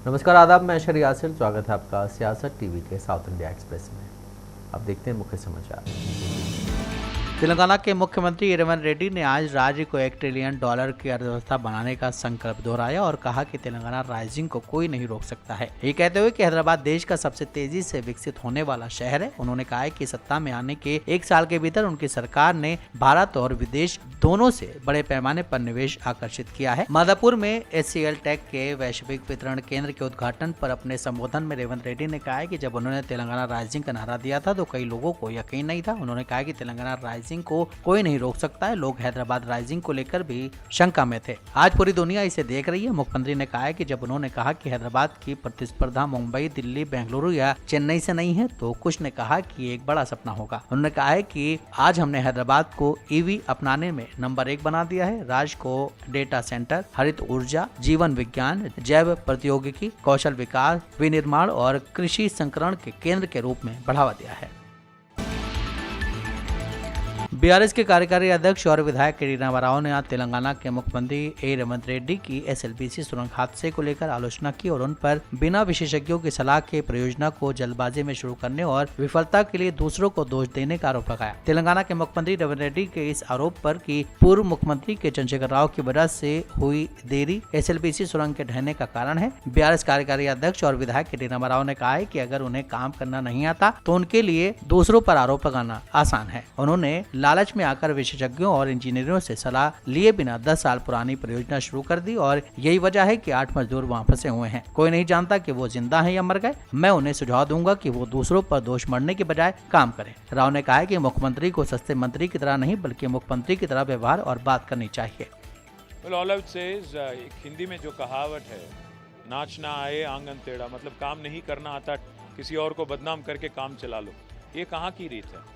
नमस्कार, आदाब। मैं शरी यासिर, स्वागत है आपका सियासत टीवी के साउथ इंडिया एक्सप्रेस में। अब देखते हैं मुख्य समाचार। तेलंगाना के मुख्यमंत्री रेवंत रेड्डी ने आज राज्य को $1 ट्रिलियन की अर्थव्यवस्था बनाने का संकल्प दोहराया और कहा कि तेलंगाना राइजिंग को कोई नहीं रोक सकता है। ये कहते हुए कि हैदराबाद देश का सबसे तेजी से विकसित होने वाला शहर है। उन्होंने कहा है कि सत्ता में आने के 1 साल के भीतर उनकी सरकार ने भारत और विदेश दोनों से बड़े पैमाने पर निवेश आकर्षित किया है। मादापुर में HCL टेक के वैश्विक वितरण केंद्र के उद्घाटन पर अपने संबोधन में रेवंत रेड्डी ने कहा है कि जब उन्होंने तेलंगाना राइजिंग का नारा दिया था तो कई लोगों को यकीन नहीं था। उन्होंने कहा कि तेलंगाना राइजिंग को कोई नहीं रोक सकता है। लोग हैदराबाद राइजिंग को लेकर भी शंका में थे। आज पूरी दुनिया इसे देख रही है। मुख्यमंत्री ने कहा है कि जब उन्होंने कहा कि हैदराबाद की प्रतिस्पर्धा मुंबई, दिल्ली, बेंगलुरु या चेन्नई से नहीं है तो कुछ ने कहा कि एक बड़ा सपना होगा। उन्होंने कहा है कि आज हमने हैदराबाद को EV अपनाने में नंबर 1 बना दिया है। राज्य को डेटा सेंटर, हरित ऊर्जा, जीवन विज्ञान, जैव प्रौद्योगिकी, कौशल विकास, विनिर्माण और कृषि संकरण के केंद्र के रूप में बढ़ावा दिया है। BRS के कार्यकारी अध्यक्ष और विधायक के टी रामाराव ने आज तेलंगाना के मुख्यमंत्री रेवंत रेड्डी की SLBC सुरंग हादसे को लेकर आलोचना की और उन पर बिना विशेषज्ञों की सलाह के परियोजना को जल्दबाजी में शुरू करने और विफलता के लिए दूसरों को दोष देने का आरोप लगाया। तेलंगाना के मुख्यमंत्री रेवंत रेड्डी के इस आरोप पर कि पूर्व मुख्यमंत्री के चंद्रशेखर राव की वजह से हुई देरी SLBC सुरंग के ढहने का कारण है। BRS कार्यकारी अध्यक्ष और विधायक के टी रामाराव ने कहा है कि अगर उन्हें काम करना नहीं आता तो उनके लिए दूसरों पर आरोप लगाना आसान है। उन्होंने लालच में आकर विशेषज्ञों और इंजीनियरों से सलाह लिए बिना 10 साल पुरानी परियोजना शुरू कर दी और यही वजह है कि 8 मजदूर वहां फंसे हुए हैं। कोई नहीं जानता कि वो जिंदा हैं या मर गए। मैं उन्हें सुझाव दूंगा कि वो दूसरों पर दोष मढ़ने के बजाय काम करें। राव ने कहा है कि मुख्यमंत्री को सस्ते मंत्री की तरह नहीं बल्कि मुख्यमंत्री की तरह व्यवहार और बात करनी चाहिए। एक हिंदी में जो कहावत है, नाच ना आए आंगन टेढ़ा, मतलब काम नहीं करना आता किसी और को बदनाम करके काम चला लो। ये कहाँ की रीत है?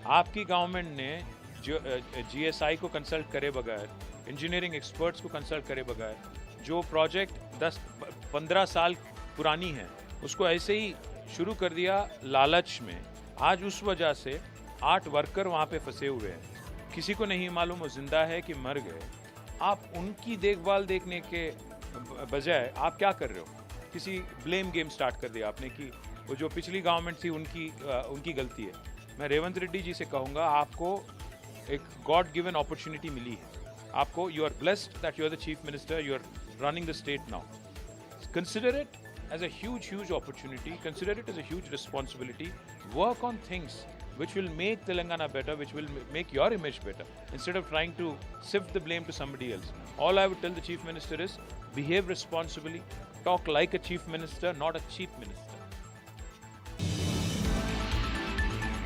आपकी गवर्नमेंट ने जो GSI को कंसल्ट करे बगैर, इंजीनियरिंग एक्सपर्ट्स को कंसल्ट करे बगैर जो प्रोजेक्ट 10-15 साल पुरानी है उसको ऐसे ही शुरू कर दिया लालच में। आज उस वजह से 8 वर्कर वहाँ पे फंसे हुए हैं। किसी को नहीं मालूम वो जिंदा है कि मर गए। आप उनकी देखभाल देखने के बजाय आप क्या कर रहे हो? किसी ब्लेम गेम स्टार्ट कर दिया आपने कि वो जो पिछली गवर्नमेंट थी उनकी गलती है। मैं रेवंत रेड्डी जी से कहूँगा, आपको एक गॉड गिवन अपॉर्चुनिटी मिली है। आपको, you are blessed that you are the chief minister, you are running the state now. Consider it as a huge opportunity, consider it as a huge responsibility. Work on things which will make Telangana better, which will make your image better, instead of trying to shift the blame to somebody else. All I would tell the chief minister is behave responsibly, talk like a chief minister, not a chief minister.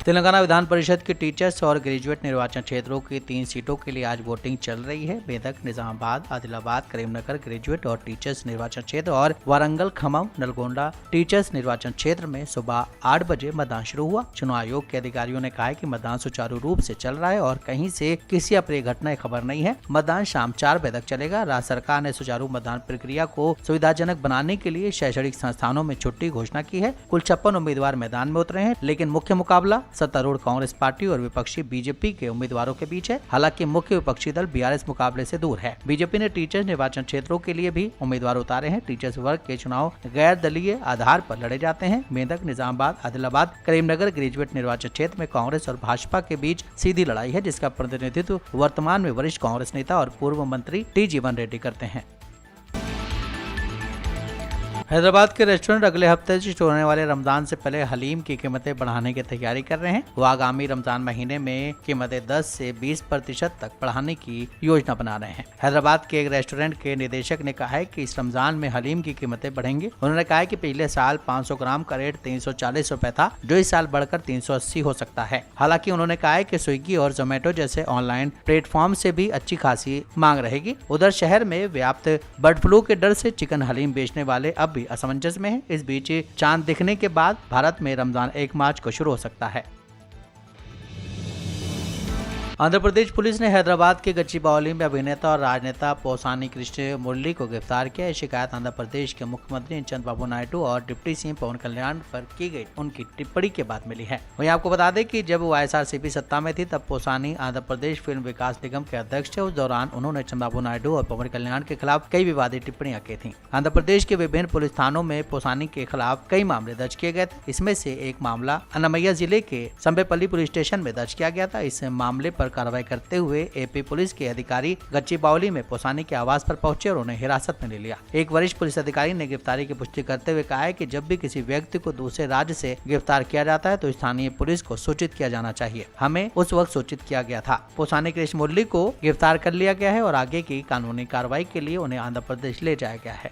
Telangana Vidhan Parishad के teachers और graduate निर्वाचन क्षेत्रों की 3 सीटों के लिए आज voting चल रही है। मेदक, निजामाबाद, आदिलाबाद, करीमनगर ग्रेजुएट और टीचर्स निर्वाचन क्षेत्र और वारंगल, खम्मम, नलगोंडा टीचर्स निर्वाचन क्षेत्र में सुबह 8 बजे मतदान शुरू हुआ। चुनाव आयोग के अधिकारियों ने कहा है कि मतदान सुचारू रूप से चल रहा है और कहीं से किसी अप्रिय घटना की खबर नहीं है। मतदान शाम 4 बजे तक चलेगा। राज्य सरकार ने सुचारू मतदान प्रक्रिया को सुविधाजनक बनाने के लिए शैक्षणिक संस्थानों में छुट्टी घोषणा की है। कुल 56 उम्मीदवार मैदान में उतरे हैं, लेकिन मुख्य मुकाबला सत्तारूढ़ कांग्रेस पार्टी और विपक्षी बीजेपी के उम्मीदवारों के बीच है। हालांकि मुख्य विपक्षी दल BRS मुकाबले से दूर है। बीजेपी ने टीचर्स निर्वाचन क्षेत्रों के लिए भी उम्मीदवार उतारे हैं। टीचर्स वर्ग के चुनाव गैर दलीय आधार पर लड़े जाते हैं। मेदक, निजामाबाद, आदिलाबाद, करीमनगर ग्रेजुएट निर्वाचन क्षेत्र में कांग्रेस और भाजपा के बीच सीधी लड़ाई है, जिसका प्रतिनिधित्व वर्तमान में वरिष्ठ कांग्रेस नेता और पूर्व मंत्री T. जीवन रेड्डी करते हैं। हैदराबाद के रेस्टोरेंट अगले हफ्ते से शुरू होने वाले रमजान से पहले हलीम की कीमतें बढ़ाने की तैयारी कर रहे हैं। वो आगामी रमजान महीने में कीमतें 10 से 20% तक बढ़ाने की योजना बना रहे हैं। हैदराबाद के एक रेस्टोरेंट के निदेशक ने कहा है कि इस रमजान में हलीम की कीमतें बढ़ेंगी। उन्होंने कहा है कि पिछले साल 500 ग्राम का रेट 340 रुपए था, जो इस साल बढ़कर 380 हो सकता है। हालांकि उन्होंने कहा है कि स्विगी और जोमेटो जैसे ऑनलाइन प्लेटफॉर्म से भी अच्छी खासी मांग रहेगी। उधर शहर में व्याप्त बर्ड फ्लू के डर से चिकन हलीम बेचने वाले अब असमंजस में है। इस बीच चांद दिखने के बाद भारत में रमजान 1 मार्च को शुरू हो सकता है। आंध्र प्रदेश पुलिस ने हैदराबाद के गच्चीबावली में अभिनेता और राजनेता पोसानी कृष्ण मुरली को गिरफ्तार किया। यह शिकायत आंध्र प्रदेश के मुख्यमंत्री चंद्रबाबू नायडू और डिप्टी सीएम पवन कल्याण पर की गई उनकी टिप्पणी के बाद मिली है। वहीं आपको बता दें कि जब वाईएसआरसीपी सत्ता में थी तब पोसानी आंध्र प्रदेश फिल्म विकास निगम के अध्यक्ष थे। उस दौरान उन्होंने चंद्रबाबू नायडू और पवन कल्याण के खिलाफ कई विवादित टिप्पणियां की थी। आंध्र प्रदेश के विभिन्न पुलिस थानों में पोसानी के खिलाफ कई मामले दर्ज किए गए थे। इसमें से एक मामला अनमैया जिले के संबेपल्ली पुलिस स्टेशन में दर्ज किया गया था। इस मामले पर कार्रवाई करते हुए एपी पुलिस के अधिकारी गच्चीबावली में पोसानी के आवास पर पहुंचे और उन्हें हिरासत में ले लिया। एक वरिष्ठ पुलिस अधिकारी ने गिरफ्तारी की पुष्टि करते हुए कहा है कि जब भी किसी व्यक्ति को दूसरे राज्य से गिरफ्तार किया जाता है तो स्थानीय पुलिस को सूचित किया जाना चाहिए। हमें उस वक्त सूचित किया गया था। पोसानी कृष्ण मुरली को गिरफ्तार कर लिया गया है और आगे की कानूनी कार्रवाई के लिए उन्हें आंध्र प्रदेश ले जाया गया है।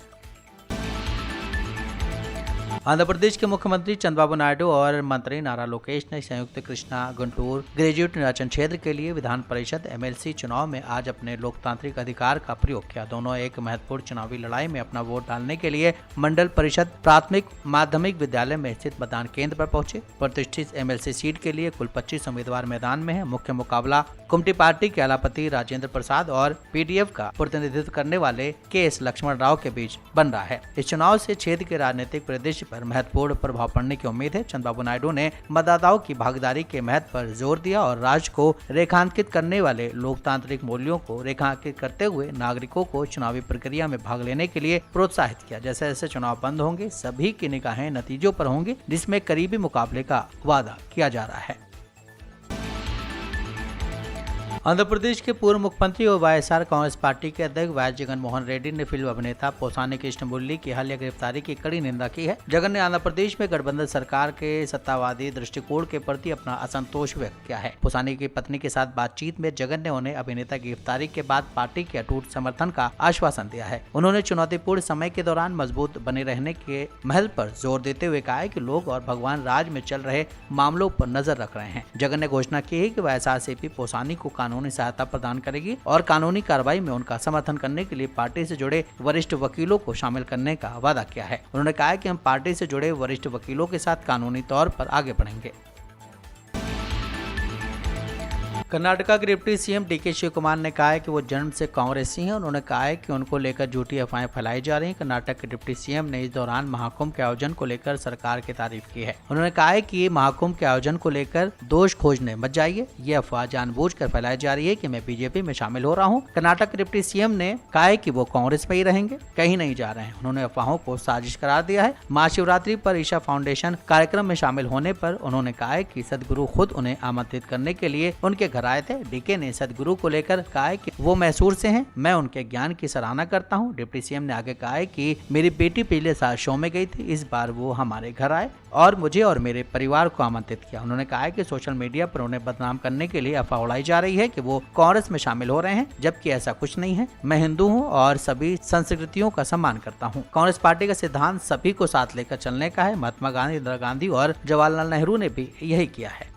आंध्र प्रदेश के मुख्यमंत्री चंद्रबाबू नायडू और मंत्री नारा लोकेश ने संयुक्त कृष्णा गुंटूर ग्रेजुएट निर्वाचन क्षेत्र के लिए विधान परिषद एमएलसी चुनाव में आज अपने लोकतांत्रिक अधिकार का प्रयोग किया। दोनों एक महत्वपूर्ण चुनावी लड़ाई में अपना वोट डालने के लिए मंडल परिषद प्राथमिक माध्यमिक विद्यालय में स्थित मतदान केंद्र पर पहुंचे। प्रतिष्ठित एमएलसी सीट के लिए कुल 25 उम्मीदवार मैदान में है। मुख्य मुकाबला कुमटी पार्टी के अलापति राजेंद्र प्रसाद और पीडीएफ का प्रतिनिधित्व करने वाले के.एस. लक्ष्मण राव के बीच बन रहा है। इस चुनाव से क्षेत्र के राजनीतिक परिदृश्य पर महत्वपूर्ण प्रभाव पड़ने की उम्मीद है। चंद्रबाबू नायडू ने मतदाताओं की भागीदारी के महत्व पर जोर दिया और राज्य को रेखांकित करने वाले लोकतांत्रिक मूल्यों को रेखांकित करते हुए नागरिकों को चुनावी प्रक्रिया में भाग लेने के लिए प्रोत्साहित किया। जैसे जैसे चुनाव बंद होंगे सभी की निगाहें नतीजों पर होंगी, जिसमें करीबी मुकाबले का वादा किया जा रहा है। आंध्र प्रदेश के पूर्व मुख्यमंत्री और वाईएसआर कांग्रेस पार्टी के अध्यक्ष वाई जगन मोहन रेड्डी ने फिल्म अभिनेता पोसानी कृष्ण मुरली की हालिया गिरफ्तारी की कड़ी निंदा की है। जगन ने आंध्र प्रदेश में गठबंधन सरकार के सत्तावादी दृष्टिकोण के प्रति अपना असंतोष व्यक्त किया है। पोसानी की पत्नी के साथ बातचीत में जगन ने उन्हें अभिनेता की गिरफ्तारी के बाद पार्टी के अटूट समर्थन का आश्वासन दिया है। उन्होंने चुनौतीपूर्ण समय के दौरान मजबूत बने रहने के महत्व पर जोर देते हुए कहा है कि लोग और भगवान राज्य में चल रहे मामलों पर नजर रख रहे हैं। जगन ने घोषणा की है कि वाईएसआरसीपी पोसानी को कानूनी सहायता प्रदान करेगी और कानूनी कार्रवाई में उनका समर्थन करने के लिए पार्टी से जुड़े वरिष्ठ वकीलों को शामिल करने का वादा किया है। उन्होंने कहा कि हम पार्टी से जुड़े वरिष्ठ वकीलों के साथ कानूनी तौर पर आगे बढ़ेंगे। कर्नाटक के डिप्टी सीएम डीके शिवकुमार ने कहा है कि वो जन्म से कांग्रेसी हैं। उन्होंने कहा है कि उनको लेकर झूठी अफवाहें फैलाई जा रही हैं। कर्नाटक के डिप्टी सीएम ने इस दौरान महाकुंभ के आयोजन को लेकर सरकार की तारीफ की है। उन्होंने कहा है कि महाकुंभ के आयोजन को लेकर दोष खोजने मत जाइए। ये अफवाह जानबूझकर फैलाई जा रही है कि मैं बीजेपी में शामिल हो रहा हूँ। कर्नाटक के डिप्टी सीएम ने कहा है कि वो कांग्रेस में ही रहेंगे, कहीं नहीं जा रहे हैं। उन्होंने अफवाहों को साजिश करार दिया है। महाशिवरात्रि पर ईशा फाउंडेशन कार्यक्रम में शामिल होने पर उन्होंने कहा है कि सदगुरु खुद उन्हें आमंत्रित करने के लिए उनके घर आए थे। डीके ने सदगुरु को लेकर कहा है कि वो मैसूर से हैं, मैं उनके ज्ञान की सराहना करता हूं। डिप्टी सीएम ने आगे कहा है कि मेरी बेटी पिछले साल शो में गई थी, इस बार वो हमारे घर आए और मुझे और मेरे परिवार को आमंत्रित किया। उन्होंने कहा है कि सोशल मीडिया पर उन्हें बदनाम करने के लिए अफवाह उड़ाई जा रही है कि वो कांग्रेस में शामिल हो रहे हैं, जबकि ऐसा कुछ नहीं है। मैं हिंदू हूँ और सभी संस्कृतियों का सम्मान करता हूँ। कांग्रेस पार्टी का सिद्धांत सभी को साथ लेकर चलने का है। महात्मा गांधी, इंदिरा गांधी और जवाहरलाल नेहरू ने भी यही किया है।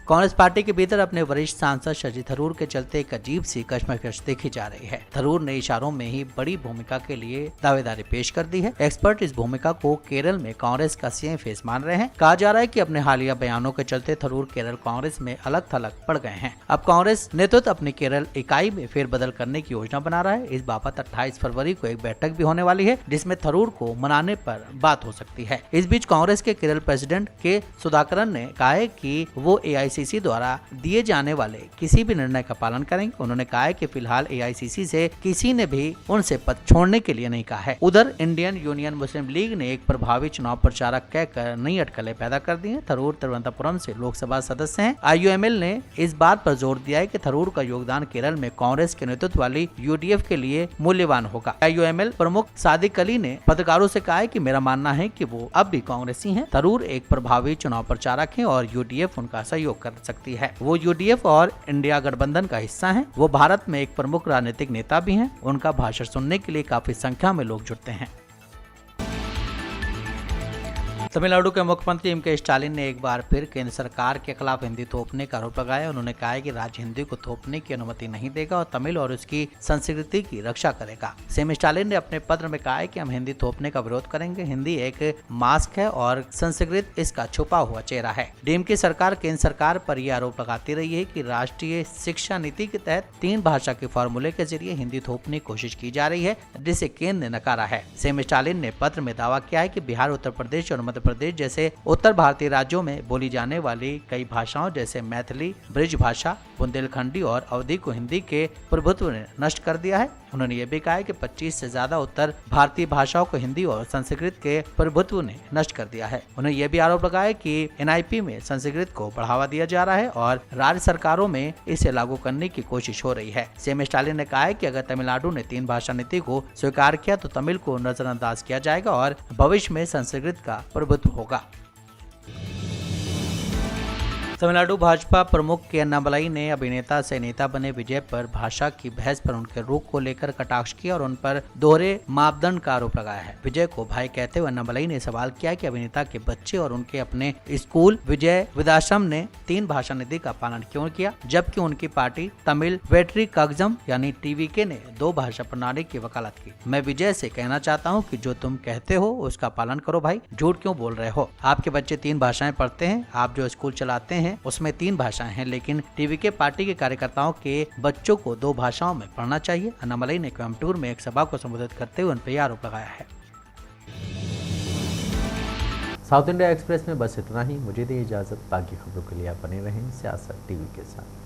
कांग्रेस पार्टी के भीतर अपने वरिष्ठ सांसद शशि थरूर के चलते एक अजीब सी कश्मकश देखी जा रही है। थरूर ने इशारों में ही बड़ी भूमिका के लिए दावेदारी पेश कर दी है। एक्सपर्ट इस भूमिका को केरल में कांग्रेस का सीएम फेस मान रहे हैं। कहा जा रहा है कि अपने हालिया बयानों के चलते थरूर केरल कांग्रेस में अलग थलग पड़ गए हैं। अब कांग्रेस नेतृत्व अपनी केरल इकाई में फेरबदल करने की योजना बना रहा है। इस बाबत 28 फरवरी को एक बैठक भी होने वाली है, जिसमें थरूर को मनाने पर बात हो सकती है। इस बीच कांग्रेस के केरल प्रेसिडेंट के सुधाकरन ने कहा है कि वो एआईसीसी द्वारा दिए जाने वाले किसी भी निर्णय का पालन करेंगे। उन्होंने कहा है कि फिलहाल एआईसीसी से किसी ने भी उनसे पद छोड़ने के लिए नहीं कहा है। उधर इंडियन यूनियन मुस्लिम लीग ने एक प्रभावी चुनाव प्रचारक कहकर नई अटकलें पैदा कर दी हैं। थरूर तिरुवनंतपुरम से लोकसभा सदस्य हैं। आईयूएमएल ने इस बात पर जोर दिया है कि थरूर का योगदान केरल में कांग्रेस के नेतृत्व वाली यूडीएफ के लिए मूल्यवान होगा। आईयूएमएल प्रमुख सादिक अली ने पत्रकारों से कहा है कि मेरा मानना है कि वो अब भी कांग्रेसी हैं। थरूर एक प्रभावी चुनाव प्रचारक हैं और यूडीएफ उनका सहयोग कर सकती है। वो यूडीएफ और इंडिया गठबंधन का हिस्सा हैं। वो भारत में एक प्रमुख राजनीतिक नेता भी हैं। उनका भाषण सुनने के लिए काफी संख्या में लोग जुटते हैं। तमिलनाडु के मुख्यमंत्री एम.के. स्टालिन ने एक बार फिर केंद्र सरकार के खिलाफ हिंदी थोपने का आरोप लगाया। उन्होंने कहा है कि राज्य हिंदी को थोपने की अनुमति नहीं देगा और तमिल और उसकी संस्कृति की रक्षा करेगा। सीएम स्टालिन ने अपने पत्र में कहा है कि हम हिंदी थोपने का विरोध करेंगे। हिंदी एक मास्क है और संस्कृत इसका छुपा हुआ चेहरा है। डीएम की सरकार केंद्र सरकार पर यह आरोप लगाती रही है कि राष्ट्रीय शिक्षा नीति के तहत 3 भाषा के फॉर्मूले के जरिए हिंदी थोपने की कोशिश की जा रही है, जिसे केंद्र ने नकारा है। सीएम स्टालिन ने पत्र में दावा किया है कि बिहार, उत्तर प्रदेश और मध्य प्रदेश जैसे उत्तर भारतीय राज्यों में बोली जाने वाली कई भाषाओं जैसे मैथिली, ब्रिज भाषा, बुंदेलखंडी और अवधी को हिंदी के प्रभुत्व ने नष्ट कर दिया है। उन्होंने ये भी कहा है कि 25 से ज्यादा उत्तर भारतीय भाषाओं को हिंदी और संस्कृत के प्रभुत्व ने नष्ट कर दिया है। उन्होंने ये भी आरोप लगाया कि एनआईपी में संस्कृत को बढ़ावा दिया जा रहा है और राज्य सरकारों में इसे लागू करने की कोशिश हो रही है। सीएम स्टालिन ने कहा है कि अगर तमिलनाडु ने 3 भाषा नीति को स्वीकार किया तो तमिल को नजरअंदाज किया जाएगा और भविष्य में संस्कृत का प्रभुत्व होगा। तमिलनाडु भाजपा प्रमुख के अन्नामलाई ने अभिनेता से नेता बने विजय पर भाषा की बहस पर उनके रुख को लेकर कटाक्ष किया और उन पर दोहरे मापदंड का आरोप लगाया है। विजय को भाई कहते हुए अन्नामलाई ने सवाल किया कि अभिनेता के बच्चे और उनके अपने स्कूल विजय विद्याश्रम ने 3 भाषा नीति का पालन क्यों किया, जबकि उनकी पार्टी तमिल वेट्री कगजम यानी टीवीके ने 2 भाषा प्रणाली की वकालत की। मैं विजय से कहना चाहता हूँ कि जो तुम कहते हो उसका पालन करो भाई, झूठ क्यों बोल रहे हो। आपके बच्चे 3 भाषाएं पढ़ते हैं, आप जो स्कूल चलाते हैं उसमें 3 भाषाएं हैं, लेकिन टीवीके पार्टी के कार्यकर्ताओं के बच्चों को 2 भाषाओं में पढ़ना चाहिए। अन्नामलाई ने कोयम्बटूर में एक सभा को संबोधित करते हुए उन पर आरोप लगाया है। साउथ इंडिया एक्सप्रेस में बस इतना ही। मुझे दी इजाजत। बाकी खबरों के लिए आप बने रहें सियासत टीवी के साथ।